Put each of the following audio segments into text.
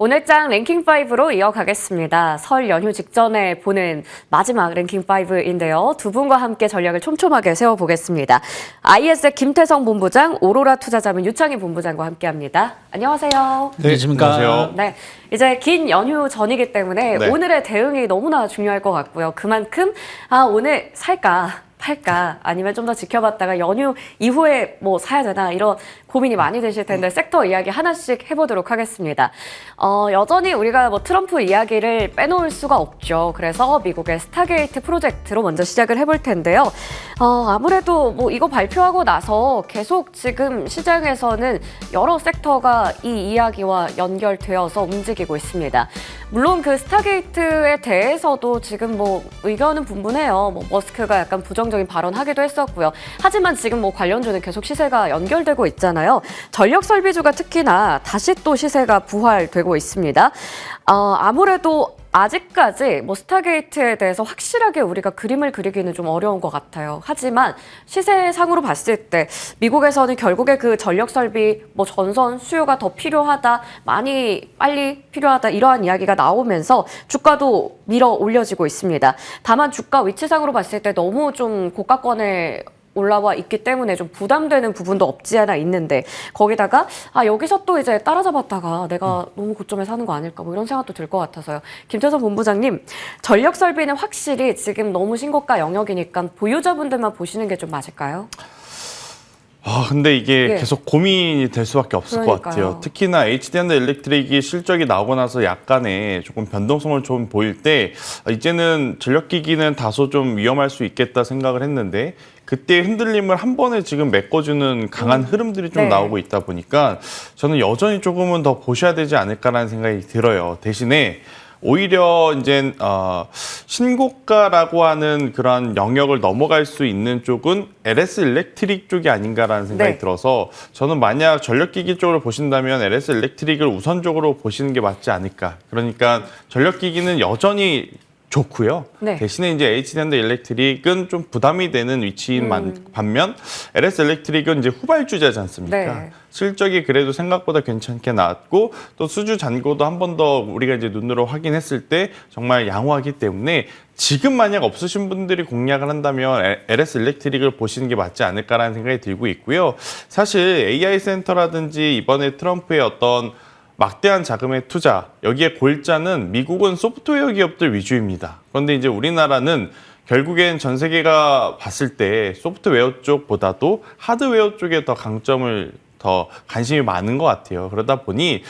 오늘장 랭킹5로 이어가겠습니다. 설 연휴 직전에 보는 마지막 랭킹5인데요. 두 분과 함께 전략을 촘촘하게 세워보겠습니다. IS의 김태성 본부장, 오로라 투자자문 유창희 본부장과 함께합니다. 안녕하세요. 네, 안녕하세요. 네, 이제 긴 연휴 전이기 때문에 오늘의 대응이 너무나 중요할 것 같고요. 그만큼 오늘 살까? 팔까? 아니면 좀 더 지켜봤다가 연휴 이후에 뭐 사야 되나? 이런 고민이 많이 되실 텐데 섹터 이야기 하나씩 해보도록 하겠습니다. 여전히 우리가 뭐 트럼프 이야기를 빼놓을 수가 없죠. 그래서 미국의 스타게이트 프로젝트로 먼저 시작을 해볼 텐데요. 아무래도 뭐 이거 발표하고 나서 계속 지금 시장에서는 여러 섹터가 이 이야기와 연결되어서 움직이고 있습니다. 물론 그 스타게이트에 대해서도 지금 뭐 의견은 분분해요. 뭐 머스크가 약간 부정적인 발언하기도 했었고요. 하지만 지금 뭐 관련주는 계속 시세가 연결되고 있잖아요. 전력 설비주가 특히나 다시 또 시세가 부활되고 있습니다. 아무래도 아직까지 뭐 스타게이트에 대해서 확실하게 우리가 그림을 그리기는 좀 어려운 것 같아요. 하지만 시세상으로 봤을 때 미국에서는 결국에 그 전력 설비, 뭐 전선 수요가 더 필요하다, 많이 빨리 필요하다 이러한 이야기가 나오면서 주가도 밀어 올려지고 있습니다. 다만 주가 위치상으로 봤을 때 너무 좀 고가권에 올라와 있기 때문에 좀 부담되는 부분도 없지 않아 있는데 거기다가 여기서 또 이제 따라잡았다가 내가 너무 고점에 사는 거 아닐까 뭐 이런 생각도 들 것 같아서요. 김태성 본부장님, 전력 설비는 확실히 지금 너무 신고가 영역이니까 보유자분들만 보시는 게 좀 맞을까요? 근데 이게 계속 고민이 될 수밖에 없을 것 같아요. 특히나 HD&일렉트릭이 실적이 나오고 나서 약간의 조금 변동성을 좀 보일 때 이제는 전력기기는 다소 좀 위험할 수 있겠다 생각을 했는데 그때 흔들림을 한 번에 지금 메꿔주는 강한 흐름들이 좀 나오고 있다 보니까 저는 여전히 조금은 더 보셔야 되지 않을까라는 생각이 들어요. 대신에 오히려 이제 신고가라고 하는 그런 영역을 넘어갈 수 있는 쪽은 LS 일렉트릭 쪽이 아닌가라는 생각이 들어서 저는 만약 전력기기 쪽으로 보신다면 LS 일렉트릭을 우선적으로 보시는 게 맞지 않을까. 그러니까 전력기기는 여전히 좋고요. 대신에 이제 HD&일렉트릭은 좀 부담이 되는 위치인 반면 LS 일렉트릭은 이제 후발주자지 않습니까? 실적이 그래도 생각보다 괜찮게 나왔고 또 수주 잔고도 한 번 더 우리가 이제 눈으로 확인했을 때 정말 양호하기 때문에 지금 만약 없으신 분들이 공략을 한다면 LS 일렉트릭을 보시는 게 맞지 않을까라는 생각이 들고 있고요. 사실 AI 센터라든지 이번에 트럼프의 어떤 막대한 자금의 투자, 여기에 골자는 미국은 소프트웨어 기업들 위주입니다. 그런데 이제 우리나라는 결국엔 전 세계가 봤을 때 소프트웨어 쪽보다도 하드웨어 쪽에 더 강점을 더 관심이 많은 것 같아요. 그러다 보니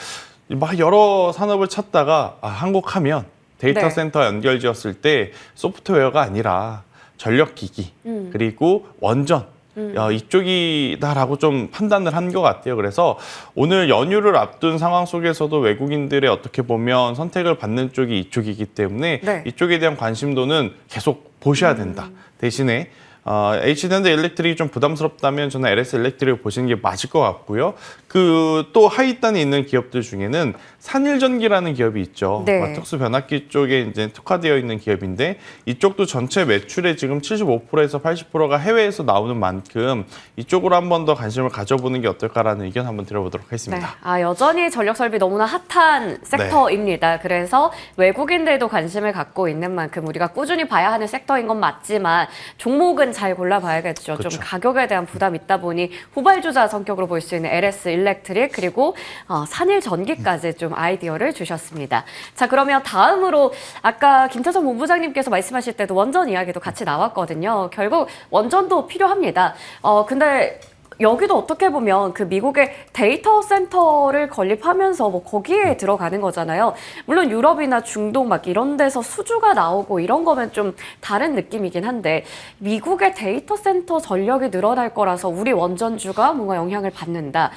막 여러 산업을 찾다가 한국 하면 데이터 센터 연결지었을 때 소프트웨어가 아니라 전력기기 그리고 원전 이쪽이다라고 좀 판단을 한 것 같아요. 그래서 오늘 연휴를 앞둔 상황 속에서도 외국인들의 어떻게 보면 선택을 받는 쪽이 이쪽이기 때문에 이쪽에 대한 관심도는 계속 보셔야 된다. 대신에 HD&일렉트릭이 좀 부담스럽다면 저는 LS 일렉트릭을 보시는 게 맞을 것 같고요. 그 또 하위단에 있는 기업들 중에는 산일전기라는 기업이 있죠. 특수 변압기 쪽에 이제 특화되어 있는 기업인데 이쪽도 전체 매출의 지금 75%에서 80%가 해외에서 나오는 만큼 이쪽으로 한 번 더 관심을 가져보는 게 어떨까라는 의견 한번 드려보도록 하겠습니다. 여전히 전력 설비 너무나 핫한 섹터입니다. 그래서 외국인들도 관심을 갖고 있는 만큼 우리가 꾸준히 봐야 하는 섹터인 건 맞지만 종목은 잘 골라봐야겠죠. 좀 가격에 대한 부담이 있다 보니 후발주자 성격으로 볼 수 있는 LS 일렉트릭 그리고 산일전기까지 좀 아이디어를 주셨습니다. 자, 그러면 다음으로 아까 김태성 본부장님께서 말씀하실 때도 원전 이야기도 같이 나왔거든요. 결국 원전도 필요합니다. 근데 여기도 어떻게 보면 그 미국의 데이터 센터를 건립하면서 뭐 거기에 들어가는 거잖아요. 물론 유럽이나 중동 막 이런 데서 수주가 나오고 이런 거면 좀 다른 느낌이긴 한데 미국의 데이터 센터 전력이 늘어날 거라서 우리 원전주가 뭔가 영향을 받는다.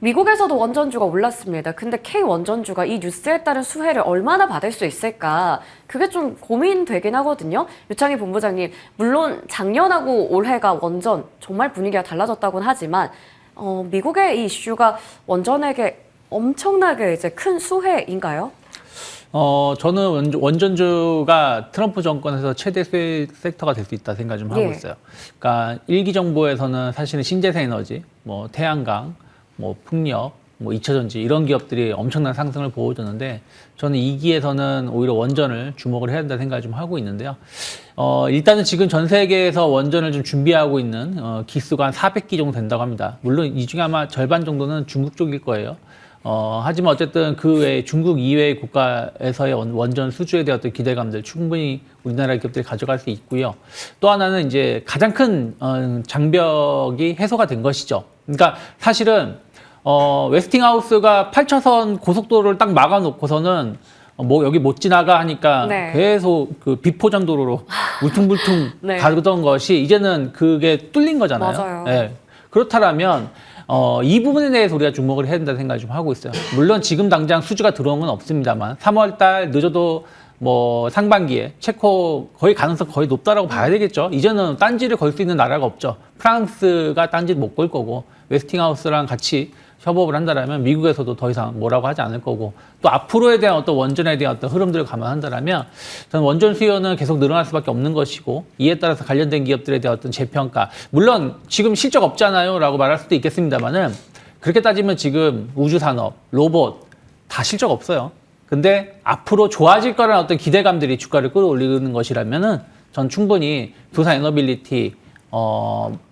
미국에서도 원전주가 올랐습니다. 근데 K 원전주가 이 뉴스에 따른 수혜를 얼마나 받을 수 있을까? 그게 좀 고민되긴 하거든요. 유창희 본부장님, 물론 작년하고 올해가 원전 정말 분위기가 달라졌다고는 하지만 미국의 이 이슈가 원전에게 엄청나게 이제 큰 수혜인가요? 저는 원전주가 트럼프 정권에서 최대 수혜 섹터가 될 수 있다 생각 좀 하고 있어요. 그러니까 일기 정부에서는 사실은 신재생 에너지, 뭐 태양광, 뭐 풍력, 뭐 2차전지 이런 기업들이 엄청난 상승을 보여줬는데 저는 2기에서는 오히려 원전을 주목을 해야 된다 생각을 좀 하고 있는데요. 일단은 지금 전 세계에서 원전을 좀 준비하고 있는 기수가 한 400기 정도 된다고 합니다. 물론 이 중에 아마 절반 정도는 중국 쪽일 거예요. 하지만 어쨌든 그 외에 중국 이외의 국가에서의 원전 수주에 대한 어떤 기대감들 충분히 우리나라 기업들이 가져갈 수 있고요. 또 하나는 이제 가장 큰 장벽이 해소가 된 것이죠. 그러니까 사실은 웨스팅하우스가 8차선 고속도로를 딱 막아놓고서는 뭐 여기 못 지나가 하니까 네. 계속 그 비포장 도로로 울퉁불퉁 네. 가던 것이 이제는 그게 뚫린 거잖아요. 맞아요. 네. 그렇다면 이 부분에 대해서 우리가 주목을 해야 된다는 생각을 좀 하고 있어요. 물론 지금 당장 수주가 들어온 건 없습니다만 3월 달 늦어도 뭐 상반기에 체코 거의 가능성 거의 높다라고 봐야 되겠죠. 이제는 딴지를 걸 수 있는 나라가 없죠. 프랑스가 딴지를 못 걸 거고 웨스팅하우스랑 같이 협업을 한다라면 미국에서도 더 이상 뭐라고 하지 않을 거고 또 앞으로에 대한 어떤 원전에 대한 어떤 흐름들을 감안한다라면 저는 원전 수요는 계속 늘어날 수밖에 없는 것이고 이에 따라서 관련된 기업들에 대한 어떤 재평가 물론 지금 실적 없잖아요 라고 말할 수도 있겠습니다만은 그렇게 따지면 지금 우주산업, 로봇 다 실적 없어요. 근데 앞으로 좋아질 거라는 어떤 기대감들이 주가를 끌어올리는 것이라면은 전 충분히 두산에너빌리티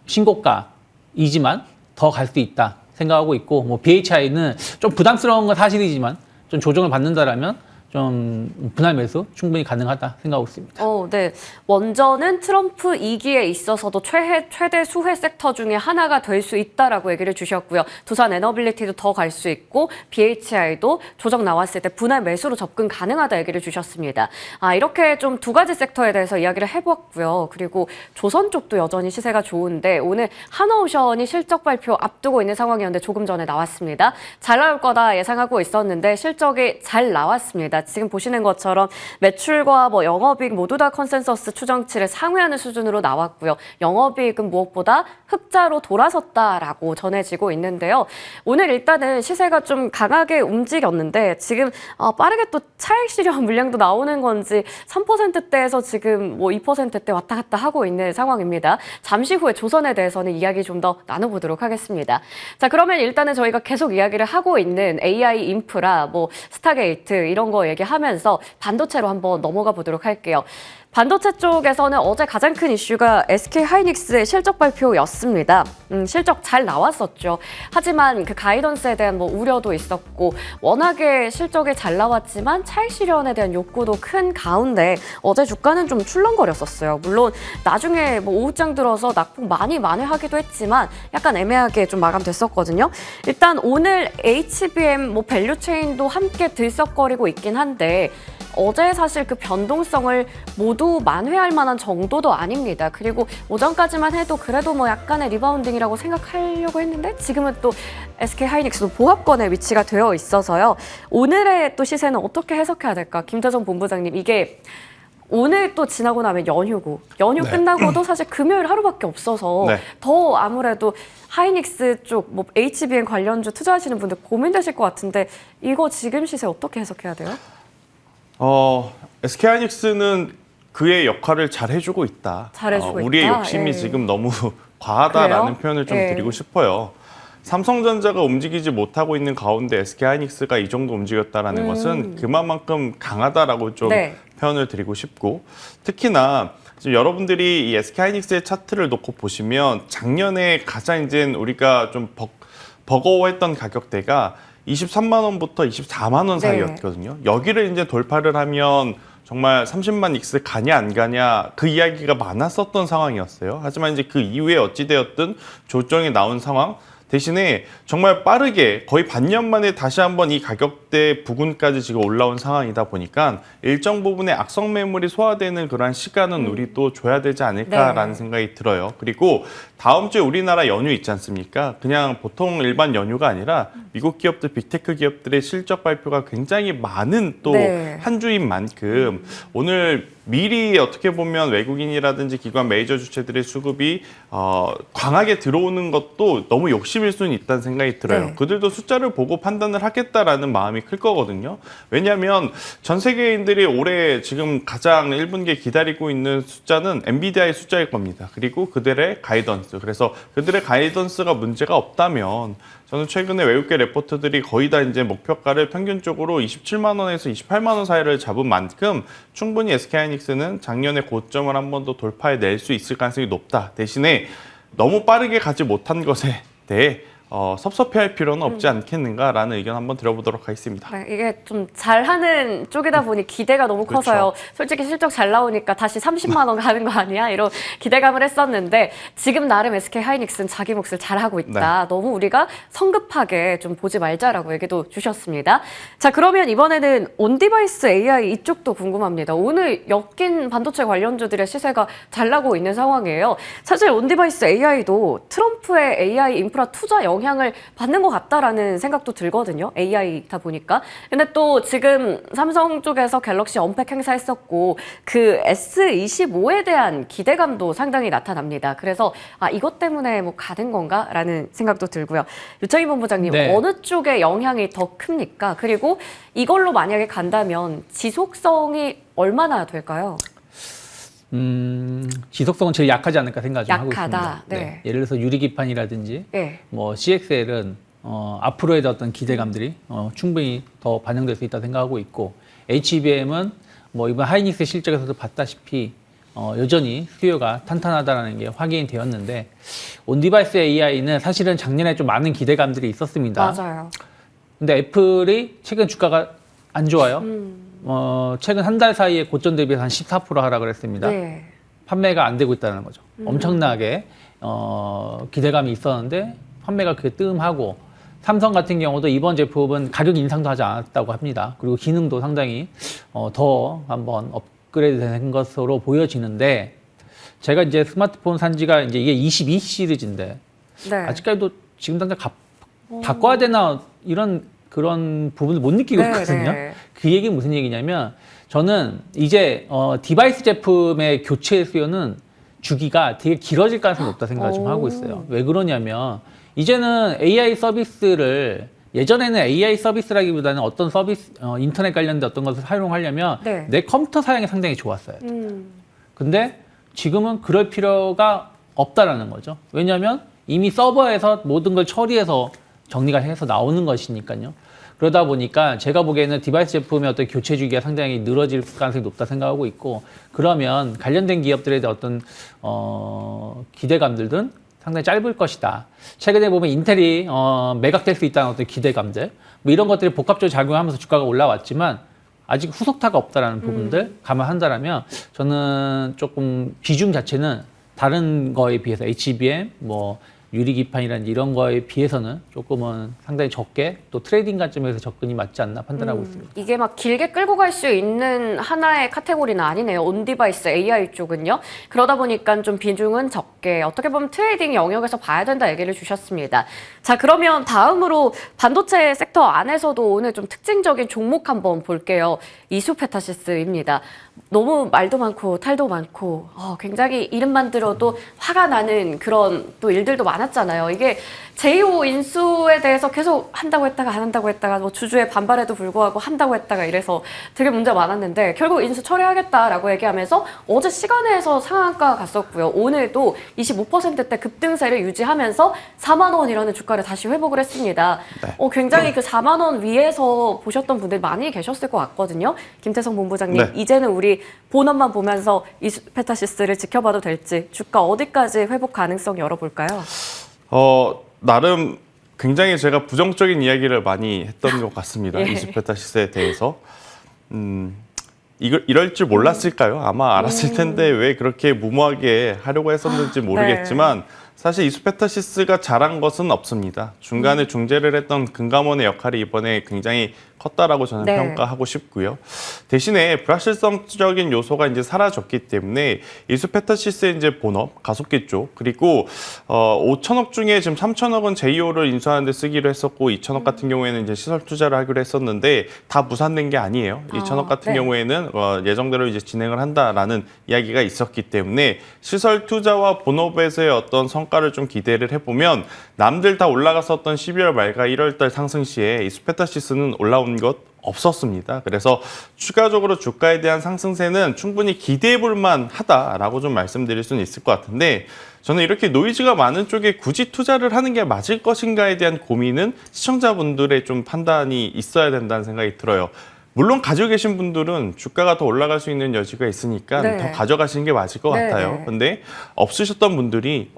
신고가이지만 더 갈 수 있다 생각하고 있고 뭐 BHI는 좀 부담스러운 건 사실이지만 좀 조정을 받는다라면 좀 분할 매수 충분히 가능하다 생각하고 있습니다. 네. 원전은 트럼프 2기에 있어서도 최대 수혜 섹터 중에 하나가 될 수 있다라고 얘기를 주셨고요. 두산 에너빌리티도 더 갈 수 있고 BHI도 조정 나왔을 때 분할 매수로 접근 가능하다 얘기를 주셨습니다. 이렇게 좀 두 가지 섹터에 대해서 이야기를 해봤고요. 그리고 조선 쪽도 여전히 시세가 좋은데 오늘 한화오션이 실적 발표 앞두고 있는 상황이었는데 조금 전에 나왔습니다. 잘 나올 거다 예상하고 있었는데 실적이 잘 나왔습니다. 지금 보시는 것처럼 매출과 뭐 영업이익 모두 다 컨센서스 추정치를 상회하는 수준으로 나왔고요. 영업이익은 무엇보다 흑자로 돌아섰다라고 전해지고 있는데요. 오늘 일단은 시세가 좀 강하게 움직였는데 지금 빠르게 또 차익 실현 물량도 나오는 건지 3%대에서 지금 뭐 2%대 왔다 갔다 하고 있는 상황입니다. 잠시 후에 조선에 대해서는 이야기 좀 더 나눠보도록 하겠습니다. 자, 그러면 일단은 저희가 계속 이야기를 하고 있는 AI 인프라, 뭐 스타게이트 이런 거 얘기하면서 반도체로 한번 넘어가 보도록 할게요. 반도체 쪽에서는 어제 가장 큰 이슈가 SK하이닉스의 실적 발표였습니다. 실적 잘 나왔었죠. 하지만 그 가이던스에 대한 뭐 우려도 있었고 워낙에 실적이 잘 나왔지만 차익 실현에 대한 욕구도 큰 가운데 어제 주가는 좀 출렁거렸었어요. 물론 나중에 뭐 오후장 들어서 낙폭 많이 만회하기도 했지만 약간 애매하게 좀 마감됐었거든요. 일단 오늘 HBM 뭐 밸류체인도 함께 들썩거리고 있긴 한데 어제 사실 그 변동성을 모두 만회할 만한 정도도 아닙니다. 그리고 오전까지만 해도 그래도 뭐 약간의 리바운딩이라고 생각하려고 했는데 지금은 또 SK하이닉스도 보합권에 위치가 되어 있어서요. 오늘의 또 시세는 어떻게 해석해야 될까? 김재정 본부장님, 이게 오늘 또 지나고 나면 연휴고 연휴 네. 끝나고도 사실 금요일 하루밖에 없어서 네. 더 아무래도 하이닉스 쪽 뭐 HBM 관련주 투자하시는 분들 고민되실 것 같은데 이거 지금 시세 어떻게 해석해야 돼요? SK하이닉스는 그의 역할을 잘 해주고 있다. 잘해주고 우리의 있다. 욕심이 예. 지금 너무 과하다라는 그래요? 표현을 좀 예. 드리고 싶어요. 삼성전자가 움직이지 못하고 있는 가운데 SK하이닉스가 이 정도 움직였다라는 것은 그만큼 강하다라고 좀 네. 표현을 드리고 싶고 특히나 지금 여러분들이 이 SK하이닉스의 차트를 놓고 보시면 작년에 가장 이제 우리가 좀 버거워했던 가격대가 23만 원부터 24만 원 네. 사이였거든요. 여기를 이제 돌파를 하면 정말 30만 익스 가냐 안 가냐 그 이야기가 많았었던 상황이었어요. 하지만 이제 그 이후에 어찌되었든 조정이 나온 상황 대신에 정말 빠르게 거의 반년 만에 다시 한번 이 가격대 부근까지 지금 올라온 상황이다 보니까 일정 부분의 악성 매물이 소화되는 그러한 시간은 우리 또 줘야 되지 않을까라는 네. 생각이 들어요. 그리고 다음 주에 우리나라 연휴 있지 않습니까? 그냥 보통 일반 연휴가 아니라 미국 기업들, 빅테크 기업들의 실적 발표가 굉장히 많은 또 한 네. 주인 만큼 오늘 미리 어떻게 보면 외국인이라든지 기관 메이저 주체들의 수급이 강하게 들어오는 것도 너무 욕심일 수는 있다는 생각이 들어요. 네. 그들도 숫자를 보고 판단을 하겠다라는 마음이 마음이 클 거거든요. 왜냐하면 전 세계인들이 올해 지금 가장 1분기에 기다리고 있는 숫자는 엔비디아의 숫자일 겁니다. 그리고 그들의 가이던스. 그래서 그들의 가이던스가 문제가 없다면 저는 최근에 외국계 레포트들이 거의 다 이제 목표가를 평균적으로 27만 원에서 28만 원 사이를 잡은 만큼 충분히 SK하이닉스는 작년에 고점을 한 번 더 돌파해낼 수 있을 가능성이 높다. 대신에 너무 빠르게 가지 못한 것에 대해 섭섭해할 필요는 없지 않겠는가라는 의견 한번 들어보도록 하겠습니다. 네, 이게 좀 잘하는 쪽이다 보니 기대가 너무 커서요. 그렇죠. 솔직히 실적 잘 나오니까 다시 30만 원 가는 거 아니야? 이런 기대감을 했었는데 지금 나름 SK하이닉스는 자기 몫을 잘하고 있다. 너무 우리가 성급하게 좀 보지 말자라고 얘기도 주셨습니다. 자, 그러면 이번에는 온디바이스 AI 이쪽도 궁금합니다. 오늘 엮인 반도체 관련주들의 시세가 잘 나고 있는 상황이에요. 사실 온디바이스 AI도 트럼프의 AI 인프라 투자 영향을 받는 것 같다라는 생각도 들거든요. AI다 보니까. 근데 또 지금 삼성 쪽에서 갤럭시 언팩 행사했었고 그 S25에 대한 기대감도 상당히 나타납니다. 그래서 이것 때문에 뭐 가는 건가라는 생각도 들고요. 유창희 본부장님, 네. 어느 쪽에 영향이 더 큽니까? 그리고 이걸로 만약에 간다면 지속성이 얼마나 될까요? 지속성은 제일 약하지 않을까 생각 좀 하고 약하다. 있습니다. 네. 예를 들어서 유리기판이라든지 네. 뭐 CXL은 앞으로의 어떤 기대감들이 충분히 더 반영될 수 있다 생각하고 있고 HBM은 뭐 이번 하이닉스 실적에서도 봤다시피 여전히 수요가 탄탄하다는 게 확인이 되었는데 온디바이스 AI는 사실은 작년에 좀 많은 기대감들이 있었습니다. 맞아요. 근데 애플이 최근 주가가 안 좋아요. 최근 한 달 사이에 고점 대비해서 한 14% 하락을 했습니다. 네. 판매가 안 되고 있다는 거죠. 엄청나게 기대감이 있었는데 판매가 그게 뜸하고 삼성 같은 경우도 이번 제품은 가격 인상도 하지 않았다고 합니다. 그리고 기능도 상당히 더 한번 업그레이드 된 것으로 보여지는데 제가 이제 스마트폰 산 지가 이제 이게 22 시리즈인데 네. 아직까지도 지금 당장 바꿔야 되나 이런 그런 부분을 못 느끼고 있거든요. 네. 그 얘기는 무슨 얘기냐면 저는 이제 디바이스 제품의 교체 수요는 주기가 되게 길어질 가능성이 높다 생각을 좀 하고 있어요. 왜 그러냐면 이제는 AI 서비스를 예전에는 AI 서비스라기보다는 어떤 서비스 인터넷 관련된 어떤 것을 사용하려면 네. 내 컴퓨터 사양이 상당히 좋았어요. 근데 지금은 그럴 필요가 없다라는 거죠. 왜냐하면 이미 서버에서 모든 걸 처리해서 정리가 해서 나오는 것이니까요. 그러다 보니까 제가 보기에는 디바이스 제품의 어떤 교체 주기가 상당히 늘어질 가능성이 높다 생각하고 있고 그러면 관련된 기업들에 대한 어떤 기대감들은 상당히 짧을 것이다. 최근에 보면 인텔이 매각될 수 있다는 어떤 기대감들 뭐 이런 것들이 복합적으로 작용하면서 주가가 올라왔지만 아직 후속타가 없다라는 부분들 감안한다라면 저는 조금 비중 자체는 다른 거에 비해서 HBM 뭐 유리기판이라든지 이런 거에 비해서는 조금은 상당히 적게 또 트레이딩 관점에서 접근이 맞지 않나 판단하고 있습니다. 이게 막 길게 끌고 갈 수 있는 하나의 카테고리는 아니네요. 온디바이스 AI 쪽은요. 그러다 보니까 좀 비중은 적게 어떻게 보면 트레이딩 영역에서 봐야 된다 얘기를 주셨습니다. 자, 그러면 다음으로 반도체 섹터 안에서도 오늘 좀 특징적인 종목 한번 볼게요. 이수페타시스입니다. 너무 말도 많고 탈도 많고 굉장히 이름만 들어도 화가 나는 그런 또 일들도 많았잖아요. 이게 제2호 인수에 대해서 계속 한다고 했다가 안 한다고 했다가 뭐 주주의 반발에도 불구하고 한다고 했다가 이래서 되게 문제가 많았는데 결국 인수 처리하겠다라고 얘기하면서 어제 시간에서 상한가 갔었고요. 오늘도 25%대 급등세를 유지하면서 4만 원이라는 주가를 다시 회복을 했습니다. 네. 굉장히 그 4만 원 위에서 보셨던 분들 많이 계셨을 것 같거든요. 김태성 본부장님, 네. 이제는 우리 본업만 보면서 이수페타시스를 지켜봐도 될지 주가 어디까지 회복 가능성 열어볼까요? 나름 굉장히 제가 부정적인 이야기를 많이 했던 것 같습니다. 예. 이수페타시스에 대해서. 이럴 줄 몰랐을까요? 아마 알았을 텐데 왜 그렇게 무모하게 하려고 했었는지 모르겠지만 사실 이수페타시스가 잘한 것은 없습니다. 중간에 중재를 했던 금감원의 역할이 이번에 굉장히 컸다라고 저는 네. 평가하고 싶고요. 대신에 불확실성적인 요소가 이제 사라졌기 때문에 이수페타시스의 이제 본업, 가속기 쪽 그리고 5천억 중에 지금 3천억은 제2호를 인수하는 데 쓰기로 했었고 2천억 같은 경우에는 이제 시설 투자를 하기로 했었는데 다 무산된 게 아니에요. 2천억 같은 네. 경우에는 예정대로 이제 진행을 한다라는 이야기가 있었기 때문에 시설 투자와 본업에서의 어떤 성과 성과를 좀 기대를 해보면 남들 다 올라갔었던 12월 말과 1월 달 상승 시에 이 스페타시스는 올라온 것 없었습니다. 그래서 추가적으로 주가에 대한 상승세는 충분히 기대해 볼 만하다라고 좀 말씀드릴 수는 있을 것 같은데 저는 이렇게 노이즈가 많은 쪽에 굳이 투자를 하는 게 맞을 것인가에 대한 고민은 시청자분들의 좀 판단이 있어야 된다는 생각이 들어요. 물론 가지고 계신 분들은 주가가 더 올라갈 수 있는 여지가 있으니까 네. 더 가져가시는 게 맞을 것 네. 같아요. 근데 없으셨던 분들이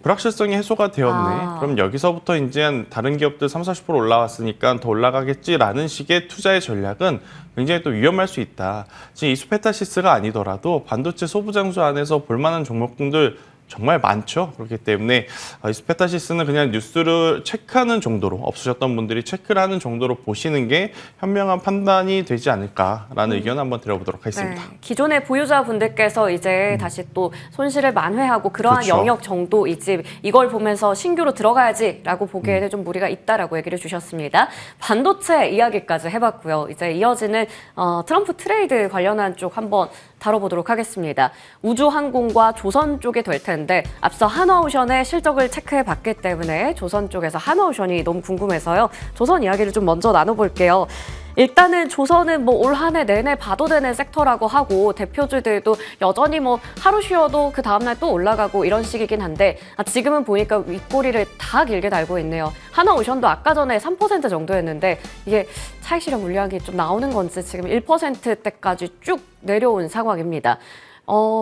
불확실성이 해소가 되었네. 그럼 여기서부터 이제 다른 기업들 30, 40% 올라왔으니까 더 올라가겠지라는 식의 투자의 전략은 굉장히 또 위험할 수 있다. 지금 이 스페타시스가 아니더라도 반도체 소부장수 안에서 볼만한 종목군들 정말 많죠. 그렇기 때문에 이 스페타시스는 그냥 뉴스를 체크하는 정도로 없으셨던 분들이 체크를 하는 정도로 보시는 게 현명한 판단이 되지 않을까라는 의견 한번 드려보도록 하겠습니다. 네, 기존의 보유자분들께서 이제 다시 또 손실을 만회하고 그러한 그렇죠. 영역 정도이지 이걸 보면서 신규로 들어가야지라고 보기에는 좀 무리가 있다라고 얘기를 주셨습니다. 반도체 이야기까지 해봤고요. 이제 이어지는 트럼프 트레이드 관련한 쪽 한번 다뤄보도록 하겠습니다. 우주항공과 조선 쪽에 될 텐데 앞서 한화오션의 실적을 체크해봤기 때문에 조선 쪽에서 한화오션이 너무 궁금해서요. 조선 이야기를 좀 먼저 나눠볼게요. 일단은 조선은 뭐 올 한 해 내내 봐도 되는 섹터라고 하고 대표주들도 여전히 뭐 하루 쉬어도 그 다음날 또 올라가고 이런 식이긴 한데 지금은 보니까 윗꼬리를 다 길게 달고 있네요. 한화오션도 아까 전에 3% 정도였는데 이게 차익 실현 물량이 좀 나오는 건지 지금 1%대까지 쭉 내려온 상황입니다.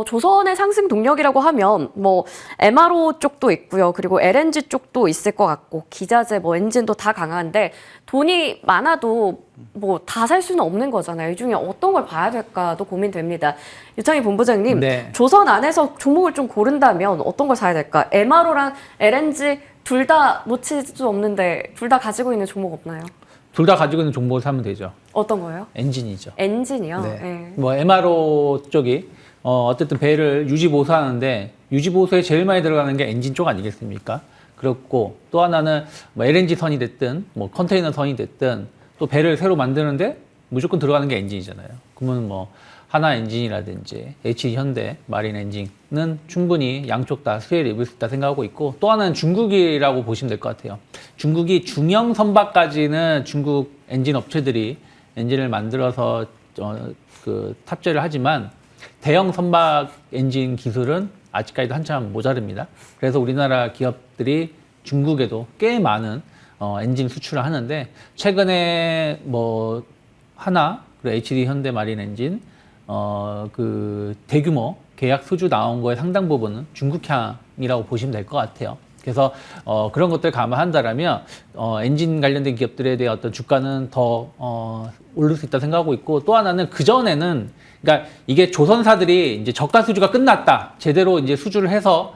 조선의 상승 동력이라고 하면 뭐 MRO 쪽도 있고요. 그리고 LNG 쪽도 있을 것 같고 기자재 뭐 엔진도 다 강한데 돈이 많아도 뭐 다 살 수는 없는 거잖아요. 이 중에 어떤 걸 봐야 될까도 고민됩니다. 유창희 본부장님, 네. 조선 안에서 종목을 좀 고른다면 어떤 걸 사야 될까? MRO랑 LNG 둘 다 놓칠 수 없는데 둘 다 가지고 있는 종목 없나요? 둘 다 가지고 있는 종목을 사면 되죠. 어떤 거예요? 엔진이죠. 엔진이요? 네. 네. 뭐 MRO 쪽이 어쨌든 배를 유지 보수하는데 유지 보수에 제일 많이 들어가는 게 엔진 쪽 아니겠습니까? 그렇고 또 하나는 뭐 LNG 선이 됐든 뭐 컨테이너 선이 됐든 또 배를 새로 만드는데 무조건 들어가는 게 엔진이잖아요. 그러면 뭐 하나 엔진이라든지 HD 현대 마린 엔진은 충분히 양쪽 다 수혜를 입을 수 있다 생각하고 있고 또 하나는 중국이라고 보시면 될 것 같아요. 중국이 중형 선박까지는 중국 엔진 업체들이 엔진을 만들어서 그 탑재를 하지만 대형 선박 엔진 기술은 아직까지도 한참 모자릅니다. 그래서 우리나라 기업들이 중국에도 꽤 많은 엔진 수출을 하는데 최근에 뭐 하나 그리고 HD 현대 마린 엔진 그 대규모 계약 수주 나온 거의 상당 부분은 중국향이라고 보시면 될 것 같아요. 그래서 그런 것들 감안한다라면 엔진 관련된 기업들에 대한 어떤 주가는 더 오를 수 있다 생각하고 있고 또 하나는 그 전에는 그러니까 이게 조선사들이 이제 저가 수주가 끝났다 제대로 이제 수주를 해서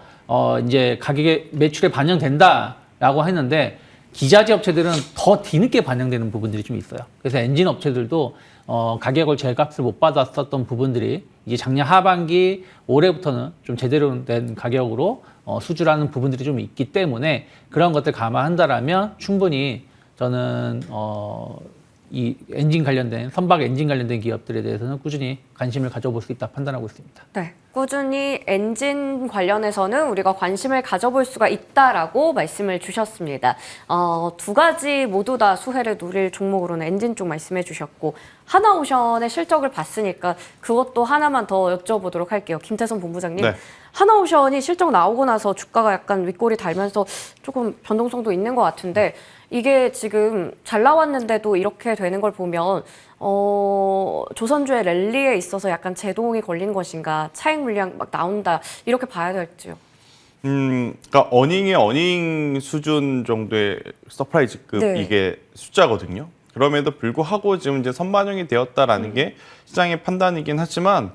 이제 가격에 매출에 반영된다라고 했는데 기자재 업체들은 더 뒤늦게 반영되는 부분들이 좀 있어요. 그래서 엔진 업체들도 가격을 제값을 못 받았었던 부분들이 이제 작년 하반기 올해부터는 좀 제대로 된 가격으로 수주라는 부분들이 좀 있기 때문에 그런 것들 감안한다라면 충분히 저는 이 엔진 관련된 선박 엔진 관련된 기업들에 대해서는 꾸준히 관심을 가져볼 수 있다 판단하고 있습니다. 네, 꾸준히 엔진 관련해서는 우리가 관심을 가져볼 수가 있다라고 말씀을 주셨습니다. 두 가지 모두 다 수혜를 누릴 종목으로는 엔진 쪽 말씀해 주셨고 한화오션의 실적을 봤으니까 그것도 하나만 더 여쭤보도록 할게요. 김태선 본부장님. 네. 한화오션이 실적 나오고 나서 주가가 약간 윗골이 달면서 조금 변동성도 있는 것 같은데 이게 지금 잘 나왔는데도 이렇게 되는 걸 보면 조선주의 랠리에 있어서 약간 제동이 걸린 것인가 차익 물량 막 나온다 이렇게 봐야 될지요? 그러니까 어닝 수준 정도의 서프라이즈급 네. 이게 숫자거든요. 그럼에도 불구하고 지금 이제 선반영이 되었다라는 게 시장의 판단이긴 하지만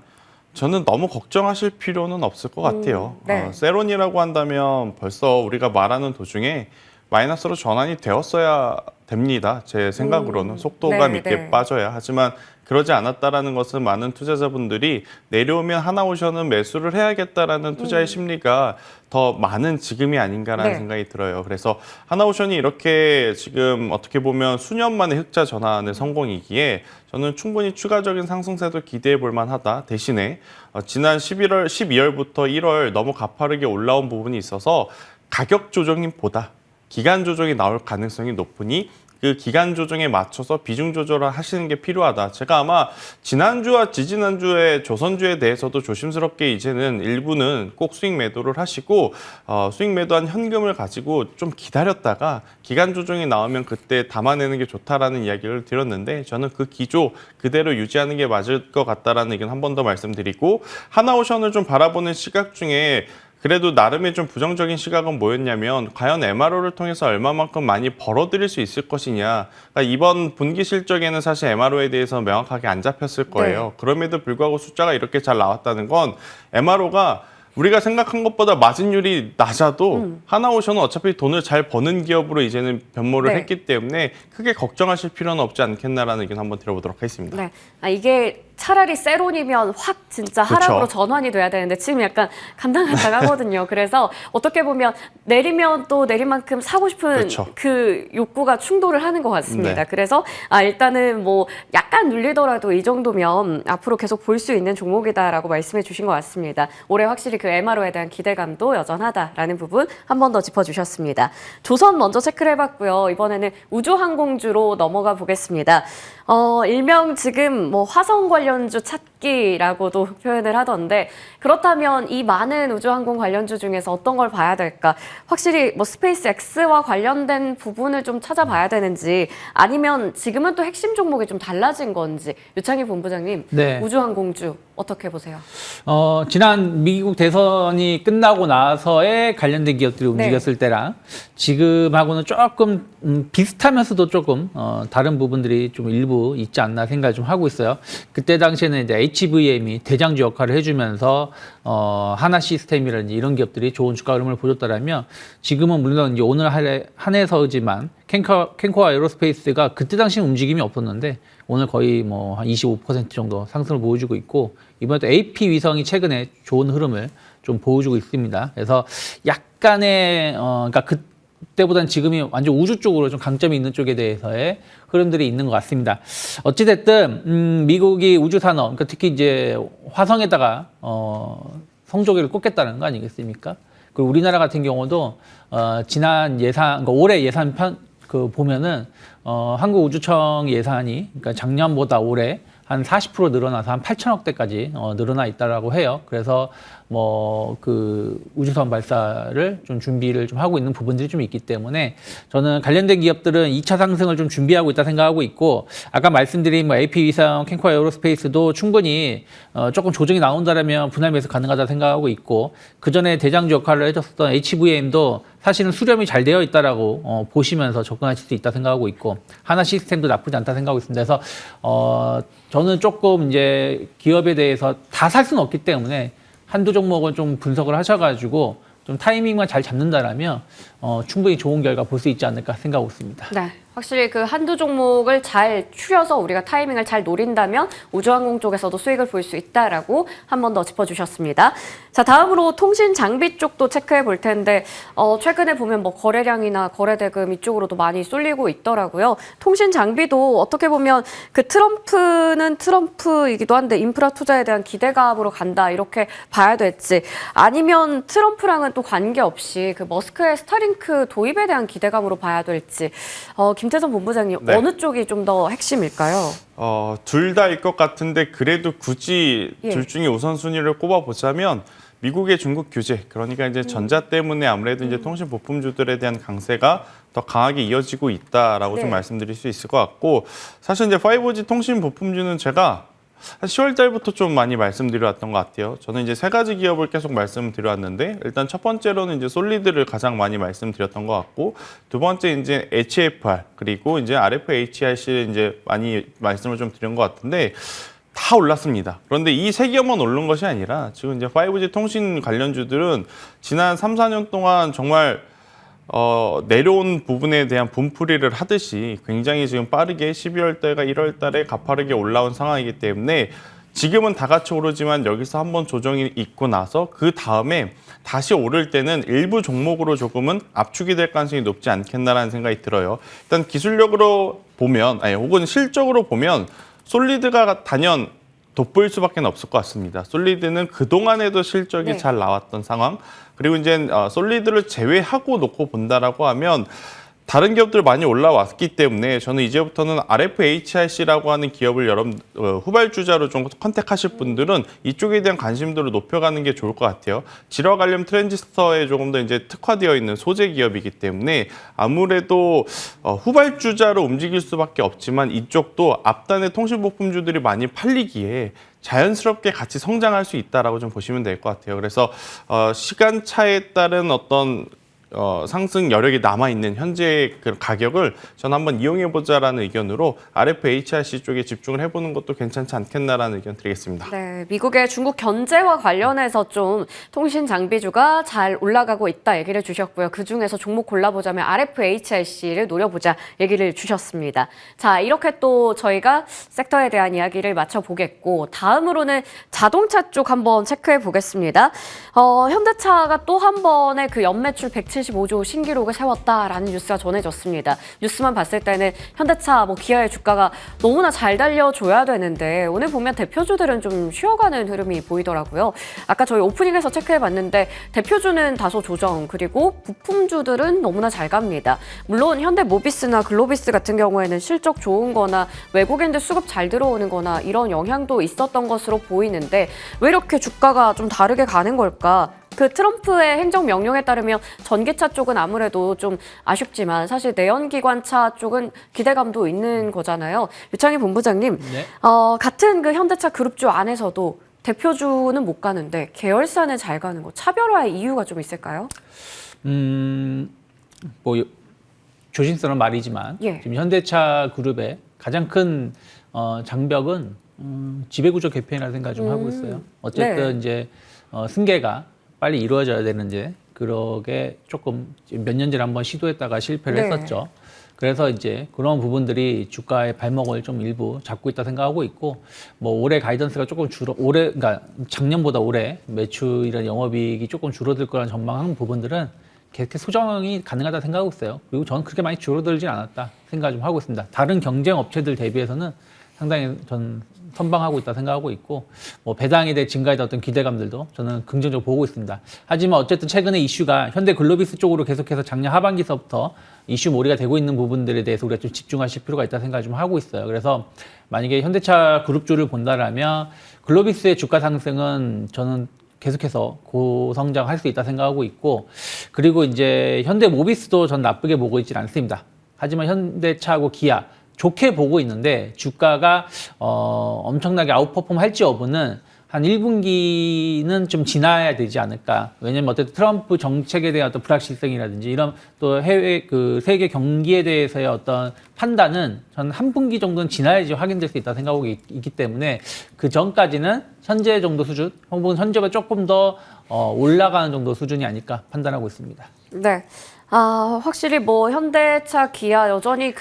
저는 너무 걱정하실 필요는 없을 것 같아요. 네. 세론이라고 한다면 벌써 우리가 말하는 도중에 마이너스로 전환이 되었어야 됩니다. 제 생각으로는 속도감 네, 있게 네. 빠져야. 하지만 그러지 않았다라는 것은 많은 투자자분들이 내려오면 하나오션은 매수를 해야겠다라는 투자의 심리가 더 많은 지금이 아닌가라는 네. 생각이 들어요. 그래서 하나오션이 이렇게 지금 어떻게 보면 수년 만에 흑자 전환의 성공이기에 저는 충분히 추가적인 상승세도 기대해 볼 만하다. 대신에 지난 12월부터 1월 너무 가파르게 올라온 부분이 있어서 가격 조정보다 기간 조정이 나올 가능성이 높으니 그 기간 조정에 맞춰서 비중 조절을 하시는 게 필요하다. 제가 아마 지난주와 지지난주에 조선주에 대해서도 조심스럽게 이제는 일부는 꼭 수익 매도를 하시고 수익 매도한 현금을 가지고 좀 기다렸다가 기간 조정이 나오면 그때 담아내는 게 좋다라는 이야기를 드렸는데 저는 그 기조 그대로 유지하는 게 맞을 것 같다라는 의견 한 번 더 말씀드리고 하나오션을 좀 바라보는 시각 중에 그래도 나름의 좀 부정적인 시각은 뭐였냐면 과연 MRO를 통해서 얼마만큼 많이 벌어들일 수 있을 것이냐. 그러니까 이번 분기 실적에는 사실 MRO에 대해서 명확하게 안 잡혔을 거예요. 네. 그럼에도 불구하고 숫자가 이렇게 잘 나왔다는 건 MRO가 우리가 생각한 것보다 마진율이 낮아도 하나오션은 어차피 돈을 잘 버는 기업으로 이제는 변모를 네. 했기 때문에 크게 걱정하실 필요는 없지 않겠나라는 의견 한번 들어보도록 하겠습니다. 네. 이게 차라리 세론이면 확 진짜 그렇죠. 하락으로 전환이 돼야 되는데 지금 약간 간당간당 하거든요. 그래서 어떻게 보면 내리면 또 내린 만큼 사고 싶은 그렇죠. 그 욕구가 충돌을 하는 것 같습니다. 네. 그래서 일단은 뭐 약간 눌리더라도 이 정도면 앞으로 계속 볼 수 있는 종목이다라고 말씀해 주신 것 같습니다. 올해 확실히 그 MRO에 대한 기대감도 여전하다라는 부분 한 번 더 짚어주셨습니다. 조선 먼저 체크를 해봤고요. 이번에는 우주항공주로 넘어가 보겠습니다. 일명 지금 뭐 화성 관련주 찾기라고도 표현을 하던데 그렇다면 이 많은 우주항공 관련주 중에서 어떤 걸 봐야 될까? 확실히 뭐 스페이스 X와 관련된 부분을 좀 찾아봐야 되는지 아니면 지금은 또 핵심 종목이 좀 달라진 건지 유창희 본부장님 네. 우주항공주 어떻게 보세요? 지난 미국 대선이 끝나고 나서의 관련된 기업들이 움직였을 때랑 지금하고는 조금 비슷하면서도 조금 다른 부분들이 좀 일부 있지 않나 생각을 좀 하고 있어요. 그때 당시에는 이제 HVM이 대장주 역할을 해주면서 하나 시스템이라든지 이런 기업들이 좋은 주가 흐름을 보였더라면 지금은 물론 이제 오늘 한해서지만 캔코와 에어로스페이스가 그때 당시 움직임이 없었는데 오늘 거의 뭐 한 25% 정도 상승을 보여주고 있고 이번에 또 AP 위성이 최근에 좋은 흐름을 좀 보여주고 있습니다. 그래서 약간의 그러니까 그때보다는 지금이 완전 우주 쪽으로 좀 강점이 있는 쪽에 대해서의 흐름들이 있는 것 같습니다. 어찌됐든 미국이 우주 산업, 그러니까 특히 이제 화성에다가 성조기를 꽂겠다는 거 아니겠습니까? 그리고 우리나라 같은 경우도 지난 예산, 그러니까 올해 예산 보면은 한국우주청 예산이 그러니까 작년보다 올해 한 40% 늘어나서 한 8천억대까지 늘어나 있다라고 해요. 그래서 뭐 그 우주선 발사를 좀 준비를 좀 하고 있는 부분들이 좀 있기 때문에 저는 관련된 기업들은 2차 상승을 좀 준비하고 있다 생각하고 있고 아까 말씀드린 뭐 AP 위성, 캔코아 에어로스페이스도 충분히 조금 조정이 나온다라면 분할 매수 가능하다 생각하고 있고 그 전에 대장주 역할을 해줬었던 HVM도 사실은 수렴이 잘 되어 있다라고 보시면서 접근하실 수 있다 생각하고 있고 하나 시스템도 나쁘지 않다 생각하고 있습니다. 그래서 저는 조금 이제 기업에 대해서 다 살 수는 없기 때문에 한두 종목은 좀 분석을 하셔가지고 좀 타이밍만 잘 잡는다라면 충분히 좋은 결과 볼 수 있지 않을까 생각하고 있습니다. 네. 확실히 그 한두 종목을 잘 추려서 우리가 타이밍을 잘 노린다면 우주항공 쪽에서도 수익을 볼 수 있다라고 한 번 더 짚어주셨습니다. 자, 다음으로 통신 장비 쪽도 체크해 볼 텐데 최근에 보면 뭐 거래량이나 거래대금 이쪽으로도 많이 쏠리고 있더라고요. 통신 장비도 어떻게 보면 그 트럼프는 트럼프이기도 한데 인프라 투자에 대한 기대감으로 간다 이렇게 봐야 될지 아니면 트럼프랑은 또 관계없이 그 머스크의 스타링크 도입에 대한 기대감으로 봐야 될지 김태선 본부장님 네. 어느 쪽이 좀 더 핵심일까요? 둘 다일 것 같은데 그래도 굳이 둘 중에 우선순위를 꼽아보자면 미국의 중국 규제, 그러니까 이제 전자 때문에 아무래도 이제 통신 부품주들에 대한 강세가 더 강하게 이어지고 있다라고 좀 말씀드릴 수 있을 것 같고 사실 이제 5G 통신 부품주는 제가 한 10월 달부터 좀 많이 말씀드려왔던 것 같아요. 저는 이제 세 가지 기업을 계속 말씀드려왔는데 일단 첫 번째로는 이제 솔리드를 가장 많이 말씀드렸던 것 같고 두 번째 이제 HFR 그리고 이제 RFHRC를 이제 많이 말씀을 좀 드린 것 같은데 다 올랐습니다. 그런데 이 세 기업만 오른 것이 아니라 지금 이제 5G 통신 관련주들은 지난 3, 4년 동안 정말 내려온 부분에 대한 분풀이를 하듯이 굉장히 지금 빠르게 12월 달과 1월 달에 가파르게 올라온 상황이기 때문에 지금은 다 같이 오르지만 여기서 한번 조정이 있고 나서 그 다음에 다시 오를 때는 일부 종목으로 조금은 압축이 될 가능성이 높지 않겠나라는 생각이 들어요. 일단 기술력으로 보면, 혹은 실적으로 보면 솔리드가 단연 돋보일 수밖에 없을 것 같습니다. 솔리드는 그동안에도 실적이 네. 잘 나왔던 상황, 그리고 이제 솔리드를 제외하고 놓고 본다라고 하면 다른 기업들 많이 올라왔기 때문에 저는 이제부터는 RFHIC라고 하는 기업을 후발주자로 좀 컨택하실 분들은 이쪽에 대한 관심도를 높여가는 게 좋을 것 같아요. 질화 관련 트랜지스터에 조금 더 이제 특화되어 있는 소재 기업이기 때문에 아무래도 후발주자로 움직일 수밖에 없지만 이쪽도 앞단의 통신부품주들이 많이 팔리기에 자연스럽게 같이 성장할 수 있다라고 좀 보시면 될 것 같아요. 그래서 시간차에 따른 어떤 상승 여력이 남아있는 현재 그 가격을 저는 한번 이용해보자라는 의견으로 RFHIC 쪽에 집중을 해보는 것도 괜찮지 않겠나라는 의견 드리겠습니다. 네, 미국의 중국 견제와 관련해서 좀 통신 장비주가 잘 올라가고 있다 얘기를 주셨고요. 그중에서 종목 골라보자면 RFHIC를 노려보자 얘기를 주셨습니다. 자, 이렇게 또 저희가 섹터에 대한 이야기를 마쳐보겠고 다음으로는 자동차 쪽 한번 체크해 보겠습니다. 현대차가 또 한 번의 그 연매출 175조 신기록을 세웠다라는 뉴스가 전해졌습니다. 뉴스만 봤을 때는 현대차, 기아의 주가가 너무나 잘 달려줘야 되는데 오늘 보면 대표주들은 좀 쉬어가는 흐름이 보이더라고요. 아까 저희 오프닝에서 체크해봤는데 대표주는 다소 조정, 그리고 부품주들은 너무나 잘 갑니다. 물론 현대모비스나 글로비스 같은 경우에는 실적 좋은 거나 외국인들 수급 잘 들어오는 거나 이런 영향도 있었던 것으로 보이는데 왜 이렇게 주가가 좀 다르게 가는 걸까? 그 트럼프의 행정명령에 따르면 전기차 쪽은 아무래도 좀 아쉽지만 사실 내연기관차 쪽은 기대감도 있는 거잖아요. 유창희 본부장님, 네. 같은 그 현대차 그룹주 안에서도 대표주는 못 가는데 계열사는 잘 가는 거 차별화의 이유가 좀 있을까요? 조심스러운 말이지만 예. 지금 현대차 그룹의 가장 큰 장벽은 지배구조 개편이라는 생각을 좀 하고 있어요. 어쨌든 네. 이제 승계가 빨리 이루어져야 되는데 그러게 조금 몇 년 전에 한번 시도했다가 실패를 네. 했었죠. 그래서 이제 그런 부분들이 주가의 발목을 좀 일부 잡고 있다 생각하고 있고, 올해 가이던스가 조금 그러니까 작년보다 올해 매출이나 영업이익이 조금 줄어들 거라는 전망한 부분들은 계속 소정이 가능하다 생각하고 있어요. 그리고 저는 그렇게 많이 줄어들진 않았다 생각 좀 하고 있습니다. 다른 경쟁 업체들 대비해서는 상당히 전 선방하고 있다 생각하고 있고, 배당에 대해 증가에 대한 어떤 기대감들도 저는 긍정적으로 보고 있습니다. 하지만 어쨌든 최근에 이슈가 현대 글로비스 쪽으로 계속해서 작년 하반기서부터 이슈 몰이가 되고 있는 부분들에 대해서 우리가 좀 집중하실 필요가 있다 생각을 좀 하고 있어요. 그래서 만약에 현대차 그룹주를 본다라면 글로비스의 주가 상승은 저는 계속해서 고성장할 수 있다 생각하고 있고, 그리고 이제 현대모비스도 전 나쁘게 보고 있지는 않습니다. 하지만 현대차하고 기아 좋게 보고 있는데 주가가 엄청나게 아웃퍼폼 할지 여부는 한 1분기는 좀 지나야 되지 않을까. 왜냐면 어쨌든 트럼프 정책에 대한 어떤 불확실성이라든지 이런 또 해외 세계 경기에 대해서의 어떤 판단은 저는 한 분기 정도는 지나야지 확인될 수 있다 생각하고 있기 때문에 그 전까지는 현재 정도 수준 혹은 현재보다 조금 더 올라가는 정도 수준이 아닐까 판단하고 있습니다. 네. 확실히 현대차, 기아 여전히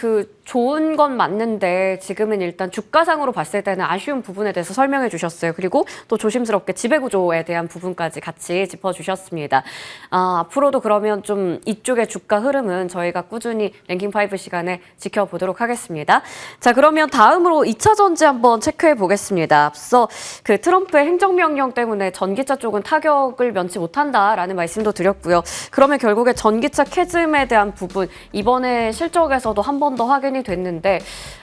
좋은 건 맞는데 지금은 일단 주가상으로 봤을 때는 아쉬운 부분에 대해서 설명해 주셨어요. 그리고 또 조심스럽게 지배구조에 대한 부분까지 같이 짚어주셨습니다. 앞으로도 그러면 좀 이쪽의 주가 흐름은 저희가 꾸준히 랭킹5 시간에 지켜보도록 하겠습니다. 자, 그러면 다음으로 2차 전지 한번 체크해 보겠습니다. 앞서 트럼프의 행정명령 때문에 전기차 쪽은 타격을 면치 못한다라는 말씀도 드렸고요. 그러면 결국에 전기차 캐즘에 대한 부분 이번에 실적에서도 한 번 더 확인이 됐는데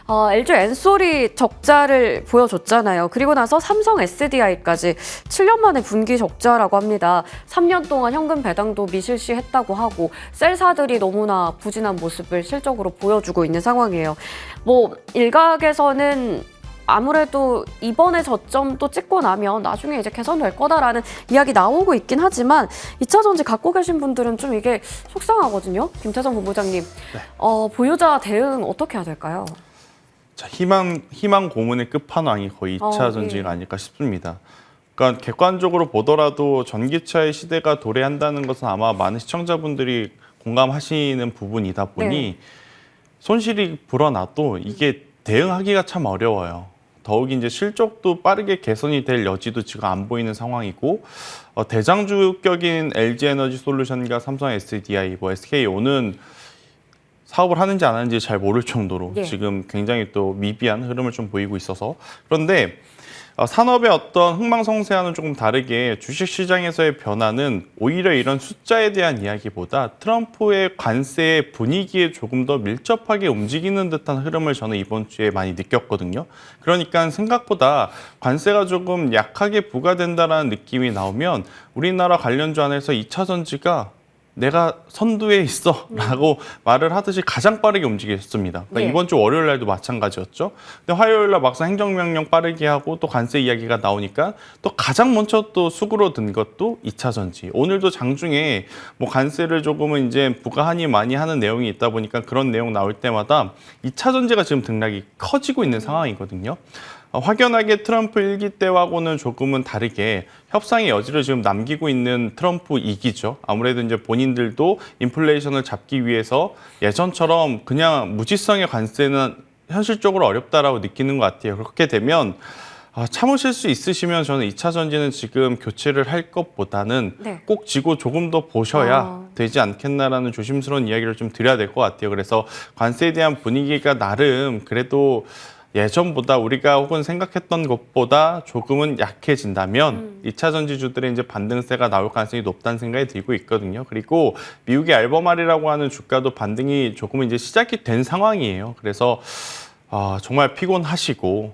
LG 엔솔이 적자를 보여줬잖아요. 그리고 나서 삼성 SDI까지 7년 만에 분기 적자라고 합니다. 3년 동안 현금 배당도 미실시했다고 하고 셀사들이 너무나 부진한 모습을 실적으로 보여주고 있는 상황이에요. 일각에서는 아무래도 이번에 저점도 찍고 나면 나중에 이제 개선될 거다라는 이야기 나오고 있긴 하지만 2차 전지 갖고 계신 분들은 좀 이게 속상하거든요. 김태성 본부장님, 네. 보유자 대응 어떻게 해야 될까요? 자, 희망 고문의 끝판왕이 거의 2차 전지가 아닐까 싶습니다. 그러니까 객관적으로 보더라도 전기차의 시대가 도래한다는 것은 아마 많은 시청자분들이 공감하시는 부분이다 보니 네. 손실이 불어나도 이게 대응하기가 참 어려워요. 더욱이 이제 실적도 빠르게 개선이 될 여지도 지금 안 보이는 상황이고 대장주격인 LG에너지솔루션과 삼성 SDI, 뭐 SK온은 사업을 하는지 안 하는지 잘 모를 정도로 예. 지금 굉장히 또 미비한 흐름을 좀 보이고 있어서 그런데 산업의 어떤 흥망성쇠와는 조금 다르게 주식시장에서의 변화는 오히려 이런 숫자에 대한 이야기보다 트럼프의 관세의 분위기에 조금 더 밀접하게 움직이는 듯한 흐름을 저는 이번 주에 많이 느꼈거든요. 그러니까 생각보다 관세가 조금 약하게 부과된다는 느낌이 나오면 우리나라 관련주 안에서 2차 전지가 내가 선두에 있어 라고 말을 하듯이 가장 빠르게 움직였습니다. 그러니까 예. 이번 주 월요일 날도 마찬가지였죠. 근데 화요일 날 막상 행정명령 빠르게 하고 또 관세 이야기가 나오니까 또 가장 먼저 또 수그러 든 것도 2차 전지. 오늘도 장중에 뭐 관세를 조금은 이제 부과하니 많이 하는 내용이 있다 보니까 그런 내용 나올 때마다 2차 전지가 지금 등락이 커지고 있는 상황이거든요. 확연하게 트럼프 1기 때하고는 조금은 다르게 협상의 여지를 지금 남기고 있는 트럼프 2기죠. 아무래도 이제 본인들도 인플레이션을 잡기 위해서 예전처럼 그냥 무지성의 관세는 현실적으로 어렵다라고 느끼는 것 같아요. 그렇게 되면 참으실 수 있으시면 저는 2차 전지는 지금 교체를 할 것보다는 네. 꼭 지고 조금 더 보셔야 되지 않겠나라는 조심스러운 이야기를 좀 드려야 될 것 같아요. 그래서 관세에 대한 분위기가 나름 그래도 예전보다 우리가 혹은 생각했던 것보다 조금은 약해진다면 2차 전지주들의 이제 반등세가 나올 가능성이 높다는 생각이 들고 있거든요. 그리고 미국의 알버마리라고 하는 주가도 반등이 조금은 이제 시작이 된 상황이에요. 그래서 정말 피곤하시고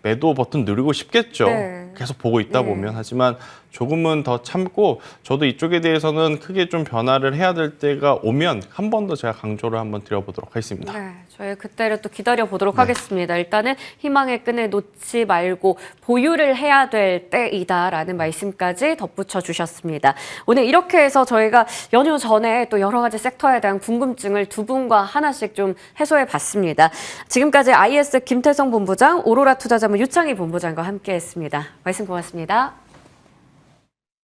매도 버튼 누르고 싶겠죠. 네. 계속 보고 있다 보면. 하지만 조금은 더 참고 저도 이쪽에 대해서는 크게 좀 변화를 해야 될 때가 오면 한 번 더 제가 강조를 한번 드려보도록 하겠습니다. 네, 저희 그때를 또 기다려보도록 하겠습니다. 일단은 희망의 끈을 놓지 말고 보유를 해야 될 때이다라는 말씀까지 덧붙여 주셨습니다. 오늘 이렇게 해서 저희가 연휴 전에 또 여러 가지 섹터에 대한 궁금증을 두 분과 하나씩 좀 해소해 봤습니다. 지금까지 IS 김태성 본부장, 오로라 투자자문 유창희 본부장과 함께했습니다. 말씀 고맙습니다.